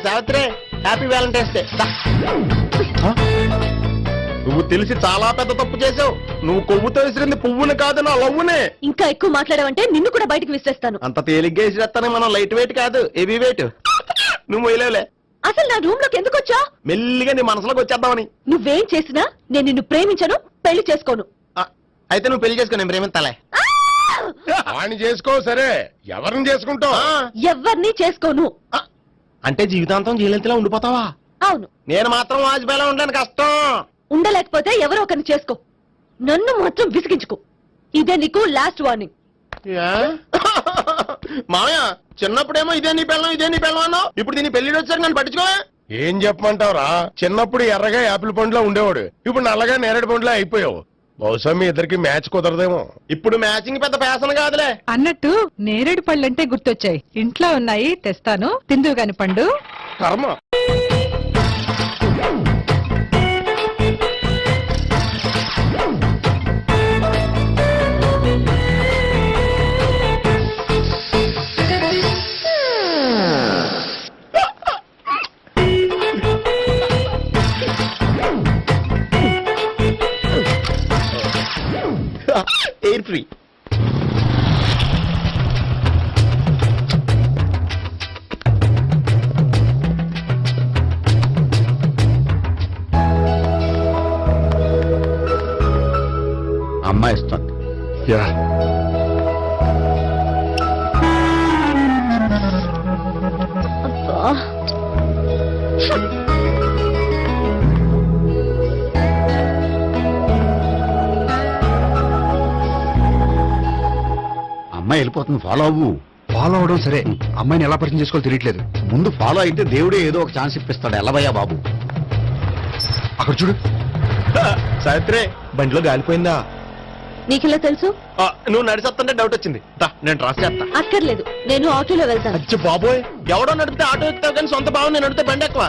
Savitri happy Valentine's day. నువ్వు తెలిసి చాలా పెద్ద తప్పు చేసావు. నువ్వు కొవ్వుతో విసిరింది పువ్వుని కాదు, నా లవ్వునే. ఇంకా ఎక్కువ మాట్లాడావంటే నిన్ను కూడా బయటకు విసిరేస్తాను. అంత తేలిగ్గా విసిరేస్తానే, మనం లైట్ వెయిట్ కాదు, హెవీ వెయిట్. నువ్వు మొయ్యలేవులే. అసలు నా రూమ్ లోకి ఎందుకు వచ్చా? మెల్లిగా నీ మనసులోకి వచ్చేద్దామని. నువ్వేం చేసినా నేను నిన్ను ప్రేమించను, పెళ్లి చేసుకోను. అయితే నువ్వు పెళ్లి చేసుకో, నేను ప్రేమిస్తాలే. వాణ్ణి చేసుకో. సరే, ఎవరిని చేసుకుంటావు? ఎవరిని చేసుకోను. అంటే జీవితాంతం జైలెంతలా ఉండిపోతావా? అవును. నేను మాత్రం వాజ్పేయిలా ఉండడానికి కష్టం. ఉండలేకపోతే ఎవరో ఒకరిని చేసుకో, నన్ను మాత్రం విసిగించుకో. ఇదే నీకు లాస్ట్ వార్నింగ్. మామయ్య, చిన్నప్పుడేమో ఇదే నీ పెళ్ళం అన్నావు, ఇప్పుడు దీని పెళ్లి వచ్చారు నన్ను పట్టించుకోవా? ఏం చెప్పమంటావురా? చిన్నప్పుడు ఎర్రగా యాపిల్ పండులో ఉండేవాడు, ఇప్పుడు నల్లగా నేరేడు పండులో అయిపోయావు. బహుశా మీ ఇద్దరికి మ్యాచ్ కుదరదేమో. ఇప్పుడు మ్యాచింగ్ పెద్ద ఫ్యాషన్ కాదులే. అన్నట్టు నేరేడు పళ్ళంటే గుర్తొచ్చాయి. ఇంట్లో ఉన్నాయి, తెస్తాను, తిందువు గాని పండు. కర్మ. Air free. అమ్మాయి ఇస్తుంది. అబ్బా. అమ్మాయి వెళ్ళిపోతుంది, ఫాలో అవ్వు. ఫాలో అవడం సరే, అమ్మాయిని ఎలా పరిచయం చేసుకోవాలో తెలియట్లేదు. ముందు ఫాలో అయితే దేవుడే ఏదో ఒక ఛాన్స్ ఇప్పిస్తాడు. ఎల్లవయ్యా బాబు. అక్కడ చూడు. సావిత్రి, బండిలో గాలిపోయిందా? నీకెలా తెలుసు? నువ్వు నడిచేస్తుంటే డౌట్ వచ్చింది. నేను ట్రాస్ చేస్తా. అక్కర్లేదు, నేను ఆటోలో వెళ్తాను. అచ్చి బాబోయ్, ఎవడో నడిపితే ఆటో ఎక్కుతావు కానీ సొంత భావం నేను నడిపితే బండి ఎక్కువ.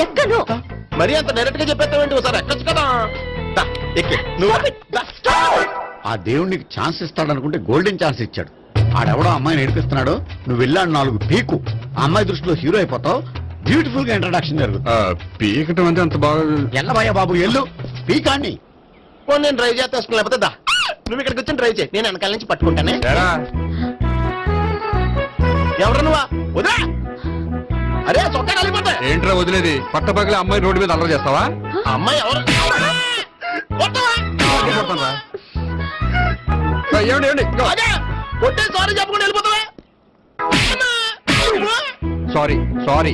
ఎక్కను. మరి అంత డైరెక్ట్ గా చెప్పేస్తావేంటి? ఒకసారి ఎక్కొచ్చు కదా. నువ్వు ఆ దేవుడికి ఛాన్స్ ఇస్తాడనుకుంటే గోల్డెన్ ఛాన్స్ ఇచ్చాడు. ఆడెవడో అమ్మాయిని ఏడిపిస్తున్నాడు, నువ్వు వెళ్ళాడు 4 పీకు. ఆ అమ్మాయి దృష్టిలో హీరో అయిపోతావు. బ్యూటిఫుల్ గా ఇంట్రడక్షన్ జరుగుతుంది. పీకటం అంటే అంత బాగా. ఎల్లవయ్యా బాబు, ఎల్లు పీకాన్ని. నేను డ్రైవ్ చేస్తాను, లేకపోతే దా నువ్వు ఇక్కడికి వచ్చి డ్రైవ్ చేయి, నేను వెనకాల నుంచి పట్టుకుంటానే. ఎవరు నువ్వా? వదిలే. అరే చొక్కా కలిపోతా. ఏంట్రా వదిలేది? పట్టపగలే అమ్మాయి రోడ్డు మీద అల్లరి చేస్తావా? అమ్మాయి ఎవరు? కొట్టే సారీ చెప్పకుండా వెళ్ళిపోతావా? సారీ సారీ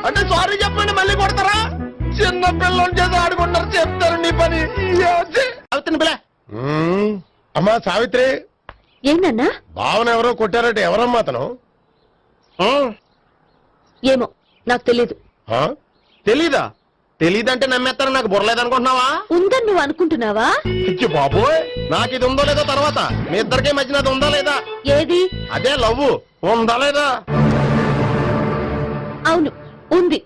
అంటే సారీ చెప్పండి మళ్ళీ కొడతారా? చిన్న పిల్లలు చేసి ఆడుకుంటారు, చెప్తారు నీ పని. అవుతుంది పిల్ల. అమ్మా సావిత్రి, ఏంటన్నా? భావన ఎవరో కొట్టారట. ఎవరమ్మా అతను? ఏమో నాకు తెలీదు. తెలీదా? తెలీదంటే నమ్మేస్తారని నాకు బుర్రలేదనుకుంటున్నావా? ఉందని నువ్వు అనుకుంటున్నావా? ఇచ్చి బాబోయ్, నాకు ఇది ఉందో లేదో తర్వాత. మీ ఇద్దరికే మధ్యన అది ఉందా లేదా? ఏది? అదే లవ్ ఉందా లేదా? అవును, ఉంది.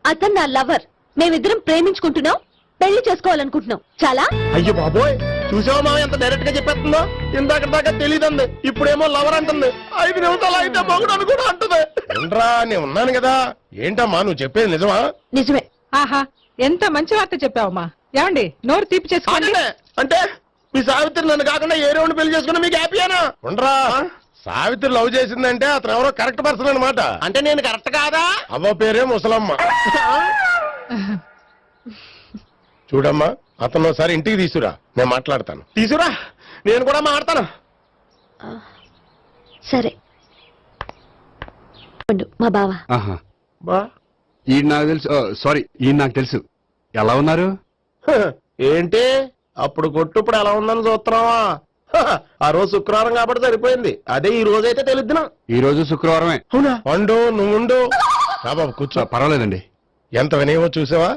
అతను నా లవర్. మేమిద్దరం ప్రేమించుకుంటున్నాం, పెళ్లి చేసుకోవాలనుకుంటున్నాం. చాలా. అయ్యో బాబోయ్, చూసావా మామ ఎంత డైరెక్ట్ గా చెప్పేస్తుందో? ఇందాక దాకా తెలీదంది, ఇప్పుడేమో లవర్ అంటుంది. 5 నిమిషాలు అయితే మగుడు అని కూడా అంటుంది. ఏంట్రా, నేను ఉన్నాను కదా. ఏంటమ్మా నువ్వు చెప్పేది నిజమా? నిజమే. ఆహా, ఎంత మంచి వార్త చెప్పావమ్మా. ఏమండి, నోరు తీపి చేసుకోండి. అంటే మీ సావిత్రి నన్ను కాకుండా ఏ రౌండ్ పెళ్లి చేసుకున్నా మీకు హ్యాపీయేనా? ఉండరా, సావిత్రి లవ్ చేసిందంటే అతను ఎవరో కరెక్ట్ పర్సన్ అనమాట. అంటే నేను కరెక్ట్ కాదా? అవ్వ పేరే ముసలమ్మ. చూడమ్మా, అతను ఒకసారి ఇంటికి తీసుకురా, నేను మాట్లాడతాను. తీసురా, నేను కూడా మాట్లాడతాను. సరే. మా బావ. బా ఈ నాకు తెలుసు. సారీ, ఈ నాకు తెలుసు. ఎలా ఉన్నారు? ఏంటి అప్పుడు కొట్టు ఇప్పుడు ఎలా ఉందని చూస్తున్నావా? ఆ రోజు శుక్రవారం కాబట్టి సరిపోయింది. అదే ఈ రోజు అయితే తెలుద్దునా. ఈ రోజు శుక్రవారమే. అవునా? వండు, నువ్వు ఉండు. బాబు కూర్చో. పర్వాలేదండి. ఎంత వినయమో చూసావా?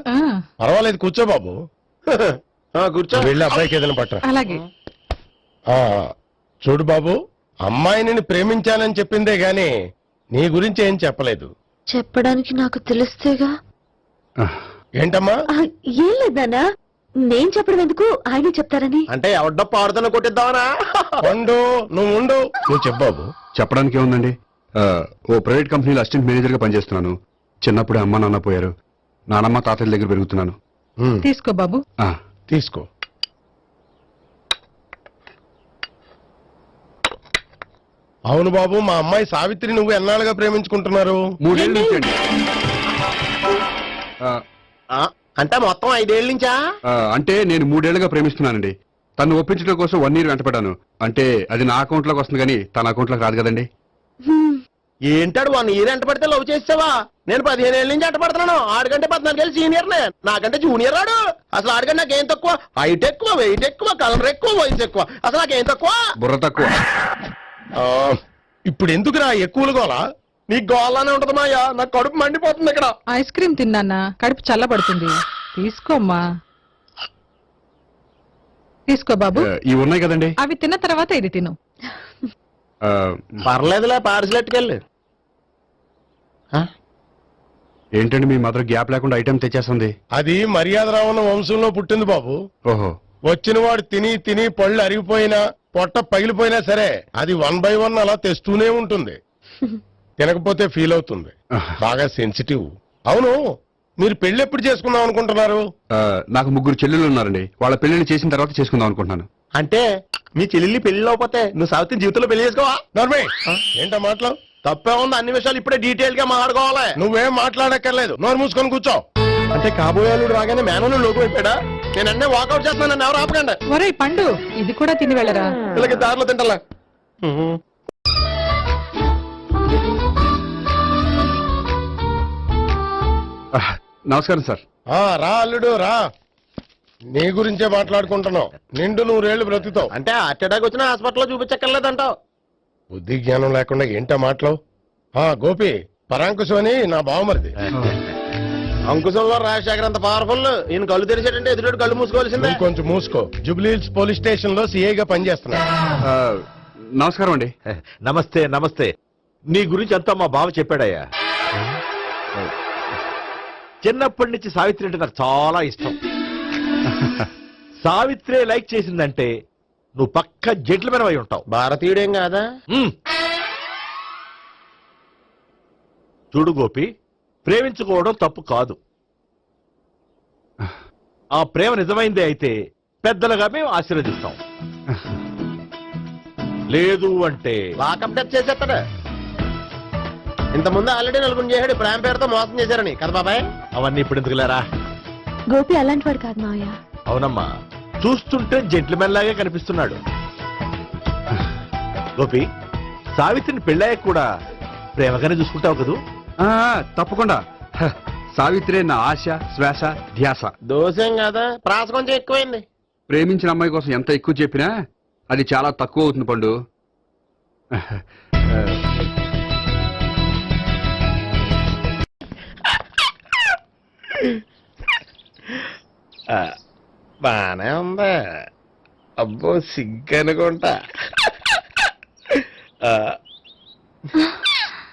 పర్వాలేదు, కూర్చో బాబు. కూర్చో. వెళ్ళి అబ్బాయికి ఏదైనా పట్టరా. అలాగే. చూడు బాబు, అమ్మాయిని ప్రేమించానని చెప్పిందే గాని నీ గురించి ఏం చెప్పలేదు. చెప్పడానికి నాకు తెలిస్తేగా. ఏంటమ్మా? ఏం లేదన్నా, నేను చెప్పడం ఎందుకు, ఆయనే చెప్తారని. అంటే ఎవడ్డో పాడుతున్న కొట్టిద్దామనా? వండు, నువ్వు ఉండు. నువ్వు చెప్పు బాబు. చెప్పడానికి ఏముందండి, ఓ ప్రైవేట్ కంపెనీలో అసిస్టెంట్ మేనేజర్ గా పనిచేస్తున్నాను. చిన్నప్పుడే అమ్మ నాన్న పోయారు. నానమ్మ తాతయ్య దగ్గర పెరుగుతున్నాను. తీసుకో బాబు. ఆ, తీసుకో. అవును బాబు, మా అమ్మాయి సావిత్రి నువ్వు ఎన్నాళ్ళుగా ప్రేమించుకుంటున్నారు? 3 ఏళ్ళ నుంచి అండి. అంటే మొత్తం 5 ఏళ్ళ నుంచా? అంటే నేను 3 ఏళ్లుగా ప్రేమిస్తున్నానండి. తను ఒప్పించడం కోసం 1 year వెంటపడ్డాను. అంటే అది నా అకౌంట్ లోకి వస్తుంది కానీ తన అకౌంట్ లోకి రాదు కదండి. ఏంటాడు 1 year ఎంట పడితే లవ్ చేసావా? నేను 15 ఏళ్ళ నుంచి ఎంట పడుతున్నాను. ఆడికంటే 14 ఏళ్ళు సీనియర్ నే, నాకంటే జూనియర్ రాడు. అసలు ఆడికంటే నాకేం తక్కువ? హైట్ ఎక్కువ, వెయిట్ ఎక్కువ, కలర్ ఎక్కువ, వయసు ఎక్కువ. అసలు నాకేం తక్కువ? బుర్ర తక్కువ. ఇప్పుడు ఎందుకురా ఎక్కువలు గోలా? నీకు గోళ్ళనే ఉంటది మాయా, నాకు కడుపు మండిపోతుంది ఇక్కడ. ఐస్ క్రీమ్ తిన్నానా, కడుపు చల్లబడుతుంది. తీసుకోమ్మా. తీసుకో బాబు. ఇవి ఉన్నాయి కదండి. అవి తిన్న తర్వాత ఇది తిను. ఆ, పర్లేదులే, పార్సిల్ ఎట్టుకెళ్ళి. ఏంటండి మీ మదర్ గ్యాప్ లేకుండా ఐటెం తెచ్చేస్తుంది? అది మర్యాద రావణ వంశంలో పుట్టింది బాబు. ఓహో. వచ్చిన వాడు తిని తిని పళ్ళు అరిగిపోయినా పొట్ట పగిలిపోయినా సరే అది 1 by 1 అలా తెస్తూనే ఉంటుంది. తినకపోతే ఫీల్ అవుతుంది. బాగా సెన్సిటివ్. అవును, మీరు పెళ్లి ఎప్పుడు చేసుకుందాం అనుకుంటున్నారు? నాకు 3 చెల్లెళ్ళు ఉన్నారండి. వాళ్ళ పెళ్లిని చేసిన తర్వాత చేసుకుందాం అనుకుంటున్నాను. అంటే మీ చెల్లెల్ని పెళ్లి లేకపోతే నువ్వు సావిత్రి జీవితంలో పెళ్లి చేసుకోవా? నర్మే, ఏంటో మాటలు? తప్పే ఉంది, అన్ని విషయాలు ఇప్పుడే డీటెయిల్ గా మాట్లాడుకోవాలి. నువ్వేం మాట్లాడక్కర్లేదు, నోరు మూసుకొని కూర్చో. అంటే కాబోయేలుడు రాగానే మేనలు లోకి అయిపోయాడా? నేను అన్నీ వాకౌట్ చేస్తున్నాను, నన్ను ఎవరు ఆపకండి. ఒరేయ్ పండు, ఇది కూడా తిని వెళ్ళరా. వీళ్ళకి దారిలో తింటలా. నమస్కారం సార్. రా అల్లుడు రా. నీ గురించే మాట్లాడుకుంటున్నావు. నిండు 100 ఏళ్ళు బ్రతుకుతావు. అంటే హార్ట్ అటాక్ వచ్చిన హాస్పిటల్లో చూపించక్కర్లేదంటావు. బుద్ధి జ్ఞానం లేకుండా ఏంటో మాటలు? గోపి, పరాంకుశం అని నా బావమరిది. అంకుశంలో రాజశేఖర్ అంత పవర్ఫుల్. ఈయన కళ్ళు తెరిచాడంటే ఎదురు కళ్ళు మూసుకోవాల్సిందే. నువ్వు కొంచెం మూసుకో. జూబ్లీహిల్స్ పోలీస్ స్టేషన్ లో సిఐగా పనిచేస్తున్నా. నమస్కారం అండి. నమస్తే నమస్తే. నీ గురించి అంతా మా బావ చెప్పాడయ్యా. చిన్నప్పటి నుంచి సావిత్రి అంటే నాకు చాలా ఇష్టం. సావిత్రే లైక్ చేసిందంటే నువ్వు పక్క జెంట్లమెన్ అయి ఉంటావు. భారతీయుడేం కాదా? చూడు గోపి, ప్రేమించుకోవడం తప్పు కాదు. ఆ ప్రేమ నిజమైందే అయితే పెద్దలుగా మేము ఆశీర్వదిస్తాం. లేదు అంటే వాకప్ డెత్ చేసేస్తాడు. ఇంతకుముందు ఆల్రెడీ 4 చేశాడు ప్రేమ పేరుతో మోసం చేశారని కదా బాబాయ్. అవన్నీ ఇప్పుడు ఎందుకులేరా. గోపి అలాంటి వాడు కాదు మావయ్య. అవునమ్మా, చూస్తుంటే జెంట్లమెన్ లాగే కనిపిస్తున్నాడు. గోపి, సావిత్రిని పెళ్ళాక కూడా ప్రేమగానే చూసుకుంటావు కదూ? తప్పకుండా. సావిత్రే నా ఆశ, శ్వాస, ధ్యాస. దోషం కాదా, ప్రాస కొంచెం ఎక్కువైంది. ప్రేమించిన అమ్మాయి కోసం ఎంత ఎక్కువ చెప్పినా అది చాలా తక్కువ అవుతుంది పండు. బానే ఉందా? అబ్బో సిగ్గనుకుంటా.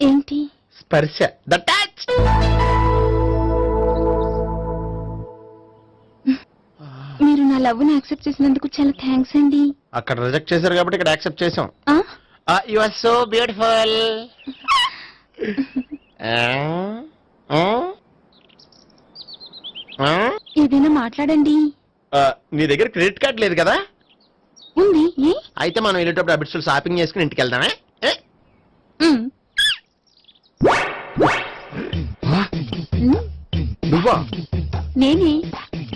ఏంటి? స్పర్శ, ద టచ్. మీరు నా లవ్ ని యాక్సెప్ట్ చేసినందుకు చాలా థ్యాంక్స్ అండి. అక్కడ రిజెక్ట్ చేశారు కాబట్టి ఇక్కడ యాక్సెప్ట్ చేసాం. ఆ? You are so beautiful. ఏదైనా మాట్లాడండి. నీ దగ్గర క్రెడిట్ కార్డ్ లేదు కదా? ఉంది. ఏ? అయితే మనం వెళ్ళేటప్పుడు అబిట్స్ షాపింగ్ చేసుకుని ఇంటికి వెళ్దామే. ఉమ్. నువ్వా? నేనే.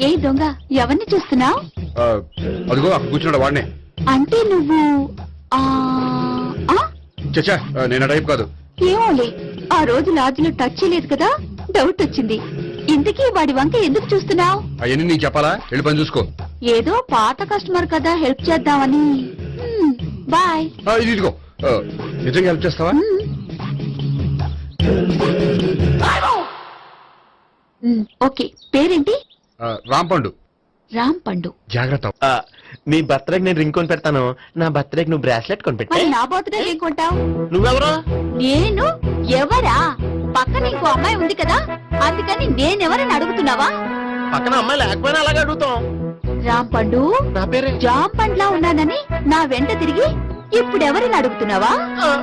ఏ దొంగ, ఎవరిని చూస్తున్నావు? అదిగో అక్కడ కూర్చున్నాడు వాడినే. అంటే నువ్వు ఆ ఆ? చచ్చా, నేను టైప్ కాదు. ఏమోలే, ఆ రోజు లాడ్జిలో టచ్ చేయలేదు కదా, డౌట్ వచ్చింది. ఇంతకీ వాడి వంక ఎందుకు చూస్తున్నావు? అవన్నీ నీకు చెప్పాలా? వెళ్ళి పని చూసుకో. ఏదో పాత కస్టమర్ కదా, హెల్ప్ చేద్దామని. బాయ్. ఇదిగో, నిజంగా హెల్ప్ చేస్తావా? ఓకే. పేరేంటి? రాంపండు. రామ్ పండు. జాగ్రత్త. నీ బర్త్డేకి నేను రింగ్ కొని పెడతాను, నా బర్త్డేకి నువ్వు బ్రాస్లెట్ కొని పెట్టే. మరి నా బర్త్డే ఏం కొంటావు? నువ్వెవరు? నేను ఎవరా? పక్కన ఇంకో అమ్మాయి ఉంది కదా, అందుకని నేనెవరని అడుగుతున్నావా? పక్కన అమ్మాయి లేకపోయినా అలాగే అడుగుతాం. రామ్ పండు, నా పేరే. జామ్ పండ్లా ఉన్నానని నా వెంట తిరిగి ఇప్పుడు ఎవరిని అడుగుతున్నావా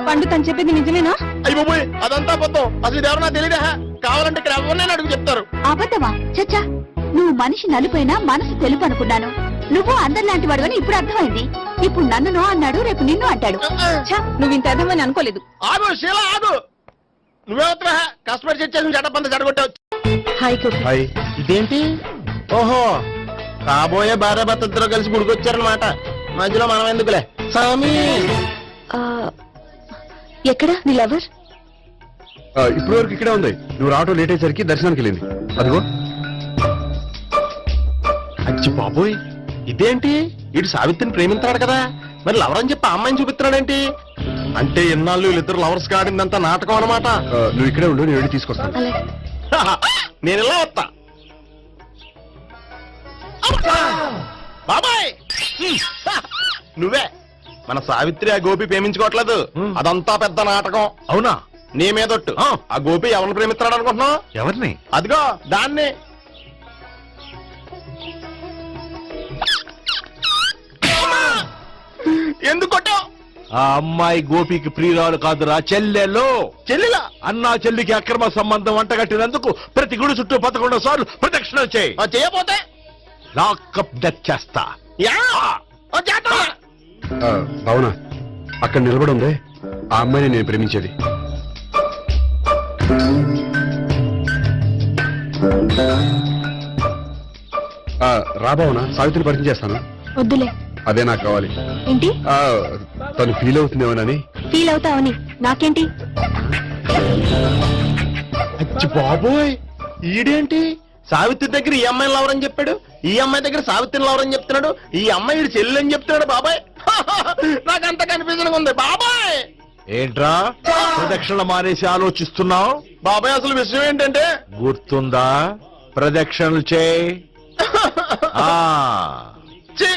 పండు తను చెప్పింది నిజమేనా? అయ్యి బాబోయ్ అదంతా అబద్ధం. అసలు ఇది ఎవరన్నా తెలియదా? కావాలంటే ఇక్కడ ఎవరినైనా అడుగు చెప్తారు. అబద్ధమా? చచ్చా, నువ్వు మనిషి నలుపైనా మనసు తెలుపు అనుకున్నాను. నువ్వు అందరిలాంటి వాడువని ఇప్పుడు అర్థమైంది. ఇప్పుడు నన్ను అన్నాడు, రేపు నిన్ను అంటాడు. నువ్వు ఇంత అర్థమని అనుకోలేదు. ఆగు శీల ఆగు. నువ్వేవత్తరా కస్టమర్ సెట్ చేసి జడపంత జడగొట్టావు. హాయ్ గోపి. హాయ్. ఇదేంటి? ఓహో కాబోయే భార్య భర్త ఇద్దరు కలిసి గుడికొచ్చారనమాట. మధ్యలో మనం ఎందుకులే స్వామి. ఎక్కడ నీ లవర్? ఇప్పటి వరకు ఇక్కడే ఉంది. నువ్వు రావటం లేట్ అయ్యేసరికి దర్శనానికి వెళ్ళింది. అదిగో. అచ్చి బాబోయ్ ఇదేంటి? ఇటు సావిత్రిని ప్రేమించాడు కదా, మరి లవర్ అని చెప్పి ఆ అమ్మాయిని చూపిస్తున్నాడేంటి? అంటే ఎన్నాళ్ళు వీళ్ళిద్దరు లవర్స్ కాడిందంతా నాటకం అనమాట. నువ్వు ఇక్కడే ఉండు, నేను వెళ్ళి తీసుకొస్తాను. అలాగే. నేను ఇలా వస్తా. బాబాయ్ నువ్వే మన సావిత్రి ఆ గోపి ప్రేమించుకోవట్లేదు. అదంతా పెద్ద నాటకం. అవునా? నీ మీదొట్టు. ఆ గోపి ఎవరిని ప్రేమిస్తున్నాడు అనుకుంటున్నావు? ఎవరిని? అదిగో దాన్ని. ఎందుకు కొట్టావు? ఆ అమ్మాయి గోపికి ప్రియురాలు కాదురా, చెల్లెలు. చెల్లిలా? అన్నా చెల్లికి అక్రమ సంబంధం వంటగట్టినందుకు ప్రతి గుడి చుట్టూ 11 సార్లు ప్రదక్షిణ చేయి. చేయపోతే లాకప్ డెత్ చేస్తా. యా ఓ చేద్దాం. భావన అక్కడ నిలబడి ఉంది. ఆ అమ్మాయిని నేను ప్రేమించేది. రా భావన, సావిత్రిని పరిచయం చేస్తాను. వద్దులే. అదే నాకు కావాలి. ఏంటి? తను ఫీల్ అవుతుందేమోనని. ఫీల్ అవుతావని నాకేంటి? అచ్చి బాబోయ్ ఈడేంటి సావిత్రి దగ్గర ఈ అమ్మాయిని లవర్ అని చెప్పాడు, ఈ అమ్మాయి దగ్గర సావిత్రిని లవర్ అని చెప్తున్నాడు, ఈ అమ్మాయి ఈడు చెల్లి అని చెప్తున్నాడు. బాబాయ్ నాకంత కన్ఫ్యూజన్ ఉంది బాబాయ్. ఏంట్రా ప్రదక్షిణ మానేసి ఆలోచిస్తున్నావు? బాబాయ్ అసలు విషయం ఏంటంటే గుర్తుందా? ప్రదక్షిణలు చేయి. ఛీ,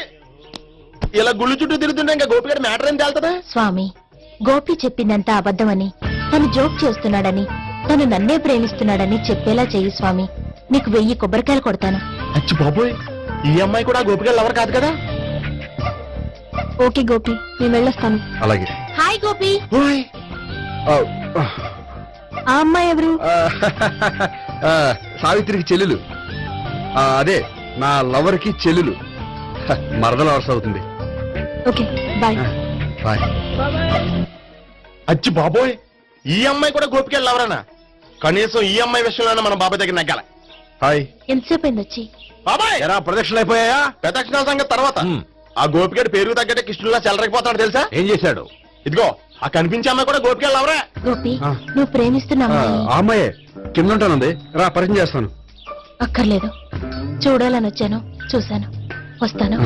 ఇలా గుళ్ళు చుట్టూ తిరుగుతుంటే ఇంకా గోపిగడ మ్యాటర్ ఏం తేలుతుందా? స్వామి, గోపి చెప్పిందంతా అబద్ధమని, తను జోక్ చేస్తున్నాడని, తను నన్నే ప్రేమిస్తున్నాడని చెప్పేలా చెయ్యి స్వామి. నీకు 1000 కొబ్బరికాయలు కొడతాను. అచ్చి బాబోయ్ ఈ అమ్మాయి కూడా గోపిగడ లవర్ కాదు కదా? ఓకే గోపి, నేను వెళ్ళొస్తాను. అలాగే. హాయ్ గోపి. ఓయ్ ఆ అమ్మాయి ఎవరు? సావిత్రికి చెల్లెలు. అదే నా లవర్ కి చెల్లెలు. మరద లవర్స్ అవుతుంది. Okay bye. బాయ్. అచ్చి బాబోయ్ ఈ అమ్మాయి కూడా గోపిగడ లవరేనా? కనీసం ఈ అమ్మాయి విషయంలోనే మన బాబాయ్ దగ్గర నగ్గాల. హాయ్. ఎంతసేపు అయింది వచ్చి? బాబాయ్ ఎరా ప్రదక్షిణలు అయిపోయాయా? ప్రదక్షిణాల సంగతి తర్వాత. ఆ గోపిగడ పేరు తగ్గట్టే కృష్ణులా చెలరకపోతాడు తెలుసా? ఏం చేశాడు? ఇదిగో ఆ కనిపించే అమ్మాయి కూడా గోపిగడ లవరే. గోపి, నువ్వు ప్రేమిస్తున్న అమ్మాయి ఆ అమ్మాయే కింద ఉంటానుంది. రా పరిచయం చేస్తాను. అక్కర్లేదు. చూడాలని వచ్చాను, చూశాను, వస్తాను.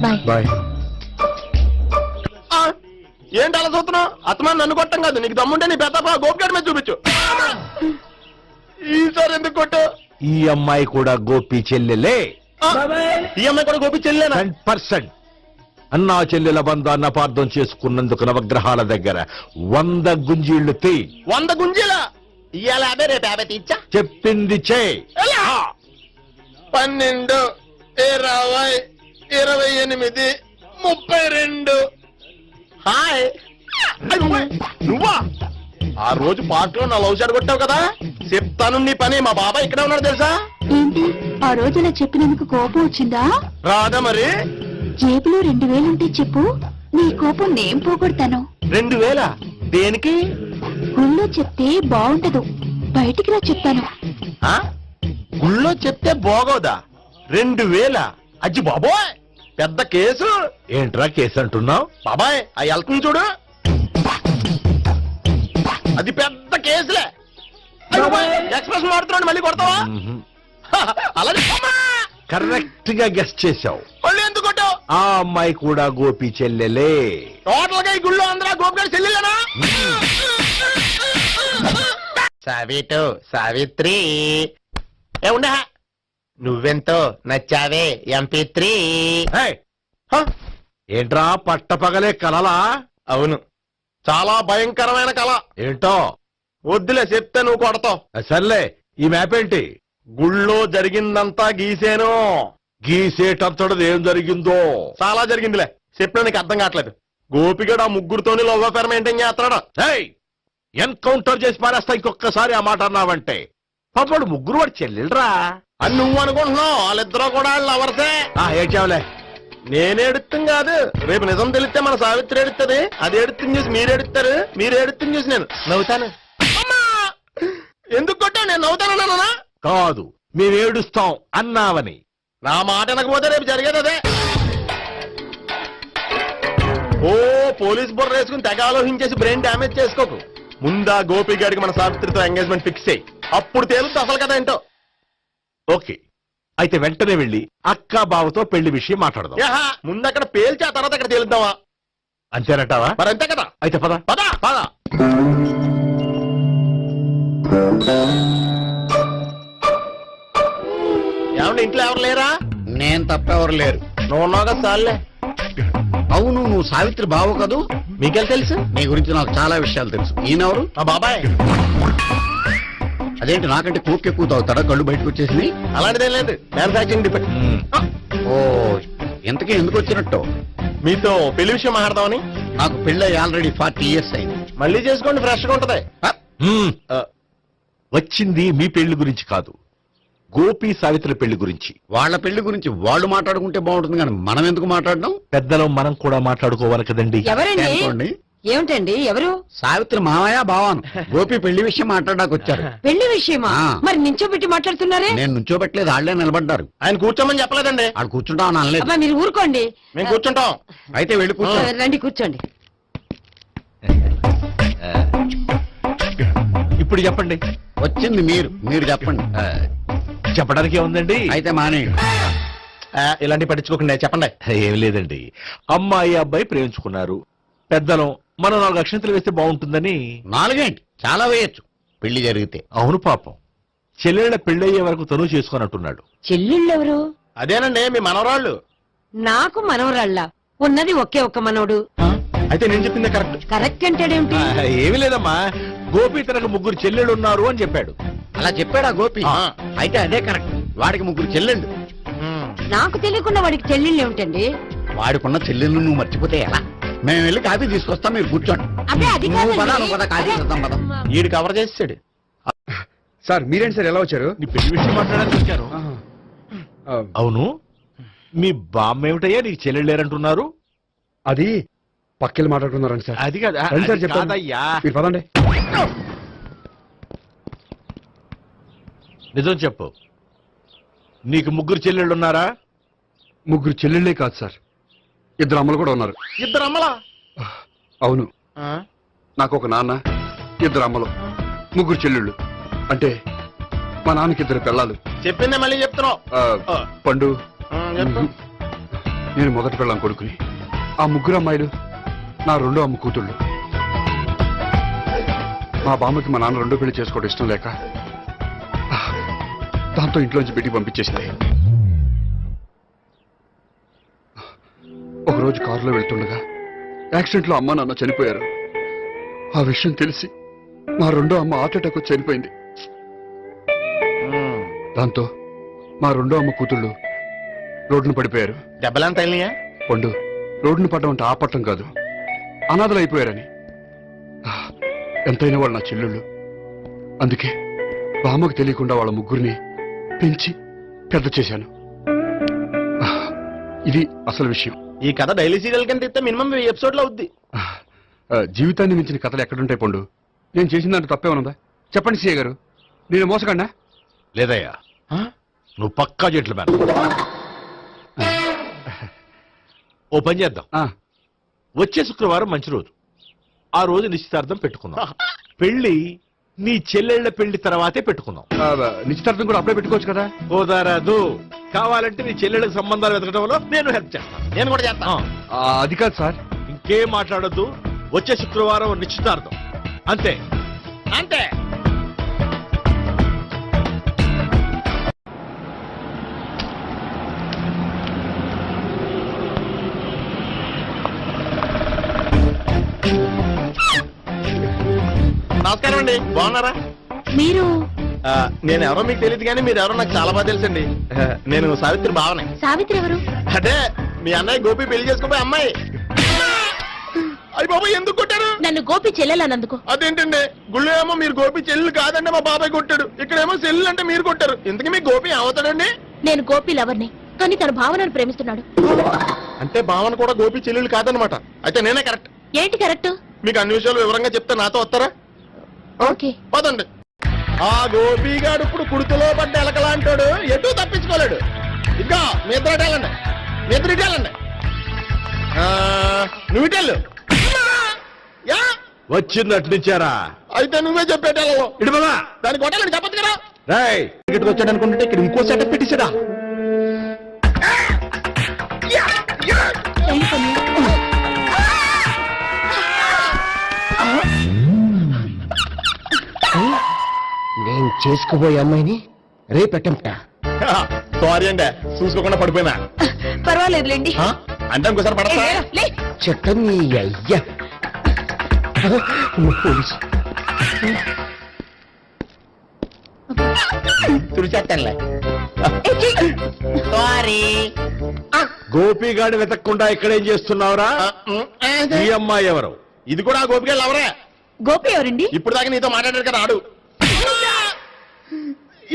బాయ్. బాయ్. ఏంటి అలా చూస్తున్నావు? అత్తమాని నన్ను కొట్టం కాదు, నీకు దమ్ముంటే నీ పెద్ద గోపిగడ మీద చూపించు. ఈసారి ఎందుకు కొట్టు? ఈ అమ్మాయి కూడా గోపి చెల్లెలే. ఈ అమ్మాయి కూడా గోపి చెల్లెనా? 100%. అన్నా చెల్లెల బంధాన్ని అపార్థం చేసుకున్నందుకు నవగ్రహాల దగ్గర 100 గుంజీళ్లు తీ. 100 గుంజీలా? ఇవాళ 50 రేపు 50 తీచ్చా. చెప్పింది చే. 12, 20, 28, 32. హాయ్. నువ్వా? ఆ రోజు పార్టీలో నా లవ్ షాట్ కొట్టావు కదా, చెప్తాను నీ పని. మా బాబాయ్ ఇక్కడే ఉన్నాడు తెలుసా? ఏంటి ఆ రోజు ఇలా చెప్పినందుకు కోపం వచ్చిందా? రాదా మరి? జేబులో 2000 ఉంటే చెప్పు, నీ కోపం నేను పోగొడతాను. 2000 దేనికి? గుళ్ళో చెప్తే బాగుంటదు, బయటికి రా చెప్తాను. ఆ? గుళ్ళో చెప్తే బాగోదా? 2000? అజ్జి బాబోయ్ పెద్ద కేసు. ఏంట్రా కేసు అంటున్నావు? బాబాయ్ ఆ వెళ్తుంది చూడు, అది పెద్ద కేసులే. ఎక్స్ప్రెస్ మాడుతున్నాడు, మళ్ళీ కొడతావా? అలాగే కరెక్ట్ గా గెస్ట్ చేశావు. మళ్ళీ ఎందుకు కొట్టావు? ఆ అమ్మాయి కూడా గోపి చెల్లెలే. టోటల్ గా ఈ గుళ్ళో అందరూ గోపిగారు చెల్లెలేనా? సావిటు సావిత్రి ఏ ఉండే నువ్వెంతో నచ్చావే MP3. ఏయ్, ఏంట్రా పట్టపగలే కలలా? అవును, చాలా భయంకరమైన కళ. ఏంటో వద్దులే చెప్తే నువ్వు కొడతావు. సర్లే, ఈ మ్యాప్ ఏంటి? గుళ్ళో జరిగిందంతా గీసేను. గీసేటంతటది ఏం జరిగిందో? చాలా జరిగిందిలే, చెప్పినా నీకు అర్థం కావట్లేదు. గోపిగడు ఆ ముగ్గురుతోని లవ్ అఫేర్ మెయింటైన్ చేస్తున్నాడు. ఎన్కౌంటర్ చేసి పారేస్తా ఇంకొకసారి ఆ మాట అన్నావంటే. పాపడు ముగ్గురు వాడు చెల్లెలరా. అని నువ్వు అనుకుంటున్నావు, వాళ్ళిద్దరూ కూడా లవర్సే. ఏడ్చావులే. నేను ఎడుతుంది కాదు, రేపు నిజం తెలిస్తే మన సావిత్రి ఎడుతుంది. అది ఎడుతుంది చూసి మీరు ఎడుతారు, మీరు ఎడుతుంది చూసి నేను నవ్వుతాను. అమ్మా! ఎందుకు కొట్టావు? నేను నవ్వుతానన్నా? కాదు, మేమేడుస్తాం అన్నావని. నా మాట అనకపోతే రేపు జరిగేది అదే. ఓ పోలీస్ బుర్ర వేసుకుని తెగ ఆలోచించేసి బ్రెయిన్ డ్యామేజ్ చేసుకోకు. ముందా గోపి గారికి మన సావిత్రితో ఎంగేజ్మెంట్ ఫిక్స్ అయ్యి అప్పుడు తేలుతుంది అసలు కదా ఏంటో. ఓకే, అయితే వెంటనే వెళ్ళి అక్క బావతో పెళ్లి విషయం మాట్లాడదాం. యహా, ముందు అక్కడ పేల్చి ఆ తర్వాత అక్కడ తేలుద్దామా? అంతేనటావా? మరి అంతే కదా. అయితే పద పద పద. ఏమండి ఇంట్లో ఎవరు లేరా? నేను తప్పెవరు లేరు. నువ్వు ఉన్నావు కదా సార్లే. అవును, నువ్వు సావిత్రి బావు కదూ? మీకెళ్ళి తెలుసు? నీ గురించి నాకు చాలా విషయాలు తెలుసు. ఈయనెవరు? మా బాబాయ్. అదేంటి నాకంటే కోక్ ఎక్కువ తాగుతాడా? కళ్ళు బయటకు వచ్చేసింది. అలాంటిదేం లేదు, మ్యానుఫాక్చరింగ్ డిఫెక్ట్. ఓ, ఇంతకీ ఎందుకు వచ్చినట్టు? మీతో పెళ్లి విషయం మాట్లాడదామని. నాకు పెళ్ళి ఆల్రెడీ 40 years అయింది. మళ్ళీ చేసుకోండి, ఫ్రెష్ గా ఉంటది. మ్మ్. వచ్చింది మీ పెళ్లి గురించి కాదు, గోపి సావిత్రి పెళ్లి గురించి. వాళ్ళ పెళ్లి గురించి వాళ్ళు మాట్లాడుకుంటే బాగుంటుంది, కానీ మనం ఎందుకు మాట్లాడడం? పెద్దలో మనం కూడా మాట్లాడుకోవాలి కదండి. ఎవరండి? అనుకోండి. ఏమిటండి? ఎవరు? సావిత్రి మామయ్య బావాను. గోపి పెళ్లి విషయం మాట్లాడడానికి వచ్చారు. పెళ్లి విషయమా? ఆ. మరి నించోబెట్టి మాట్లాడుతున్నారే? నేను నుంచోబెట్టలేదు, వాళ్ళే నిలబడ్డారు. ఆయన కూర్చోమని చెప్పలేదండి. వాళ్ళు కూర్చుంటామని అనలేదు. అబ్బా మీరు ఊరుకోండి. మేము కూర్చుంటాం. అయితే వెళ్ళి కూర్చో. రండి కూర్చోండి. ఇప్పుడు చెప్పండి. వచ్చింది మీరు చెప్పండి. చెప్పడానికి ఏముందండి? అయితే మానేయండి. ఇలాంటివి పట్టించుకోకుండా చెప్పండి. ఏం లేదండి, అమ్మాయి అబ్బాయి ప్రేమించుకున్నారు. పెద్దలం మనం 4 అక్షంతలు వేస్తే బాగుంటుందని. 4 ఏంటి, చాలా వేయొచ్చు పెళ్లి జరిగితే. అవును పాపం, చెల్లెళ్ళ పెళ్ళయ్యే వరకు తను చేసుకున్నట్టున్నాడు. చెల్లెళ్ళెవరు? అదేనండి మీ మనవరాళ్ళు. నాకు మనవరాళ్ళ ఉన్నది ఒకే ఒక్క మనవడు. అయితే నేను చెప్పిందే కరెక్ట్. కరెక్ట్ అంటాడేమిటి? ఏమి లేదమ్మా, గోపి తనకు 3 చెల్లెళ్ళు ఉన్నారు అని చెప్పాడు. అలా చెప్పాడా గోపి? ఆ. అయితే అదే కరెక్ట్. వాడికి 3 చెల్లెళ్ళు. నాకు తెలియకుండా వాడికి చెల్లెళ్ళు ఏమిటండి? వాడికున్న చెల్లెళ్ళు నువ్వు మర్చిపోతే ఎలా? మేము వెళ్ళి కాఫీ తీసుకొస్తాం, మీరు కూర్చోండి. అదే అది నువ్వు పద, కాదండి. నువ్వు పద, కాఫీ చేద్దాం పద. ఈడు కవర్ చేసాడు. సార్ మీరేంటి సార్ ఎలా వచ్చారు? నీ పెళ్లి విషయం మాట్లాడడానికి వచ్చాను. అవును, మీ బామ్మ ఏమిటయ్యా నీకు చెల్లెళ్ళు లేరంటున్నారు? అది పక్కెళ్ళి మాట్లాడుకున్నారండి సార్. అది కాదు, రండి సార్ అది చెప్తాను. కాదయ్యా. మీరు పదండి. నిజం చెప్పు, నీకు 3 చెల్లెళ్ళు ఉన్నారా? 3 చెల్లెళ్ళే కాదు సార్, 2 అమ్మలు కూడా ఉన్నారు. ఇద్దరు అమ్మలా? అవును, నాకు ఒక నాన్న, 2 అమ్మలు, 3 చెల్లెళ్ళు. అంటే మా నాన్నకి 2 పిల్లలు. చెప్పిందే మళ్ళీ చెప్తున్నావు. పండు, చెప్పు. నేను మొదటి పెళ్ళాం కొడుకుని. ఆ 3 అమ్మాయిలు నా 2వ అమ్మ కూతుళ్ళు. మా బామ్మకి మా నాన్న 2వ పెళ్లి చేసుకోవడం ఇష్టం లేక దాంతో ఇంట్లోంచి బిడ్డికి పంపించేసింది. ఒకరోజు కారులో వెళ్తుండగా యాక్సిడెంట్లో అమ్మ నాన్న చనిపోయారు. ఆ విషయం తెలిసి మా 2వ అమ్మ హార్ట్ అటాక్ వచ్చి చనిపోయింది. దాంతో మా 2వ అమ్మ కూతుళ్ళు రోడ్డును పడిపోయారు. దెబ్బలంత అయినాయా? పండు, రోడ్డును పడ్డం అంటే ఆపట్టం కాదు, అనాథలు అయిపోయారని. ఎంతైనా వాళ్ళు నా చెల్లెళ్ళు. అందుకే బామ్మకు తెలియకుండా వాళ్ళ 3 పెంచి పెద్ద చేశాను. ఇది అసలు విషయం. ఈ కథ డైలీ సీరియల్ కింద ఇస్తే మినిమం ఎపిసోడ్ లో అవుద్ది. జీవితాన్ని మించిన కథలు ఎక్కడుంటాయి పండు? నేను చేసిన దాంట్లో తప్పేమనుందా? చెప్పండి సీఏ గారు, నేను మోసగండా? లేదయ్యా, నువ్వు పక్కా చెట్లు మేన. ఓ పని చేద్దాం, వచ్చే శుక్రవారం మంచి రోజు, ఆ రోజు నిశ్చితార్థం పెట్టుకుందాం. పెళ్లి నీ చెల్లెళ్ల పెళ్లి తర్వాతే పెట్టుకుందాం. నిశ్చితార్థం కూడా అప్పుడే పెట్టుకోవచ్చు కదా? కుదరదు, కావాలంటే నీ చెల్లెళ్ళకి సంబంధాలు వెతకడంలో నేను హెల్ప్ చేస్తాను. నేను కూడా చేస్తాను. అది కాదు సార్. ఇంకేం మాట్లాడొద్దు, వచ్చే శుక్రవారం నిశ్చితార్థం, అంతే అంతే. నమస్కారం అండి, బాగున్నారా? మీరు నేను ఎవరో మీకు తెలియదు కానీ మీరు ఎవరో నాకు చాలా బాగా తెలుసండి. నేను సావిత్రి భావనే. సావిత్రి ఎవరు? అదే మీ అన్నయ్య గోపి పెళ్లి చేసుకోపోయి అమ్మాయి. అయ్యి బాబాయ్ ఎందుకు కొట్టారు? నన్ను గోపి చెల్లెలన్నందుకు. అదేంటండి గుళ్ళు ఏమో మీరు గోపి చెల్లు కాదండి మా బాబాయ్ కొట్టాడు, ఇక్కడేమో చెల్లు అంటే మీరు కొట్టారు. ఇంతకీ మీ గోపి ఏమవుతాడండి? నేను గోపి లవర్ని, కానీ తన భావనను ప్రేమిస్తున్నాడు. అంటే భావన కూడా గోపి చెల్లెలు కాదనమాట. అయితే నేనే కరెక్ట్. ఏంటి కరెక్ట్? మీకు అన్ని విషయాలు వివరంగా చెప్తే నాతో వస్తారా? ఓకే. పదండి. ఆ గోపిగాడు ఇప్పుడు కుడుతులో పడ్డ ఎలకలాంటాడు, ఎటు తప్పించుకోలేడు. ఇంకా మీ ఇద్దరు ఇటెళ్ళండి, మీ ఇద్దరు ఇటెళ్ళండి. నువ్వు ఇటెళ్ళు. యా వచ్చింది అట్నిచ్చారా? అయితే నువ్వే చెప్పేటెళ్ళలో ఇటు బాబా దానికి కొట్టాలని చెప్పదు కదా. రాయ్ ఇక్కడికి వచ్చాడు అనుకుంటే ఇక్కడ ఇంకో సెటప్ పెట్టించడా? నేను చేసుకోబోయే అమ్మాయిని రేపెట్టంట. సారీ అండి, చూసుకోకుండా పడిపోయినా. పర్వాలేదులేండి. అంటే ఇంకోసారి పడతా. చెట్ట నీ అయ్యా పోలీసు తుడిచేస్తానులే. సారీ. గోపిగాడి వెతకకుండా ఇక్కడేం చేస్తున్నావురా? ఈ అమ్మాయి ఎవరు? ఇది కూడా ఆ గోపిగాళ్ళు ఎవరే? గోపి ఎవరండి? ఇప్పుడు దాకా నీతో మాట్లాడారు కదా ఆడు.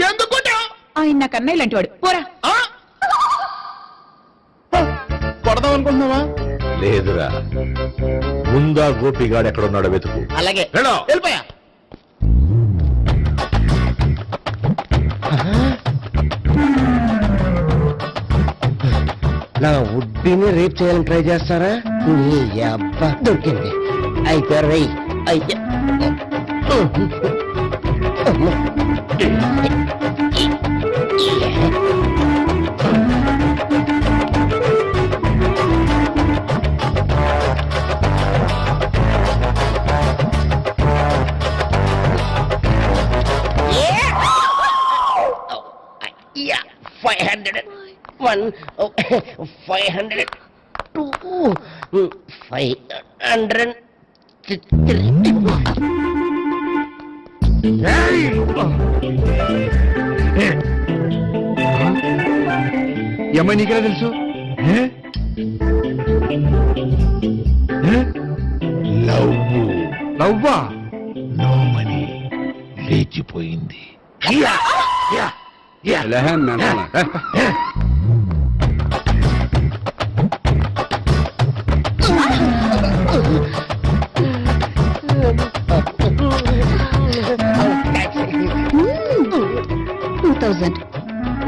ఎందుకు కొట్టావ్? ఆయన నాకు అన్నయ్య లాంటి వాడు. పోరా. కొడదాం అనుకుంటున్నావా? లేదురా, ముందా గోపిగాడు ఎక్కడున్నాడో వెతుకు. అలాగే వెళ్ళు. వెళ్ళిపోయా. నా ఉడ్డిని రేప్ చేయాలని ట్రై చేస్తారా? నీ అబ్బా దొరికింది. అయితే రై అయితే Yeah, 500. 1, 500, 2, 500, 3. అమ్మాయి నీకెలా తెలుసు? లవ్వా? నో మనీ లేచిపోయింది.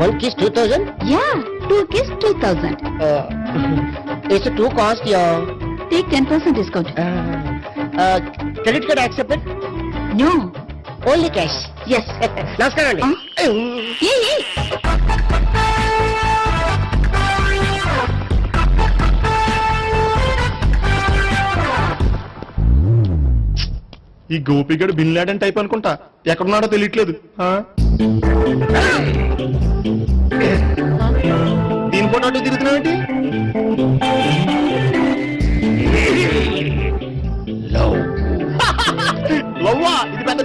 One kiss 2,000? Yeah, 2 kiss 2,000. It's a 2 cost, yeah. Take 10% discount. Credit card accepted? No. Only cash. Yes. నమస్కారం అండి. Hey. ఈ గోపిగడు బిన్ లాడెన్ టైప్ అనుకుంటా, ఎక్కడున్నాడో తెలియట్లేదు. దీని ఫోటో అటు తిరుగుతున్నావేంటి? లవ్వా? ఇది పెద్ద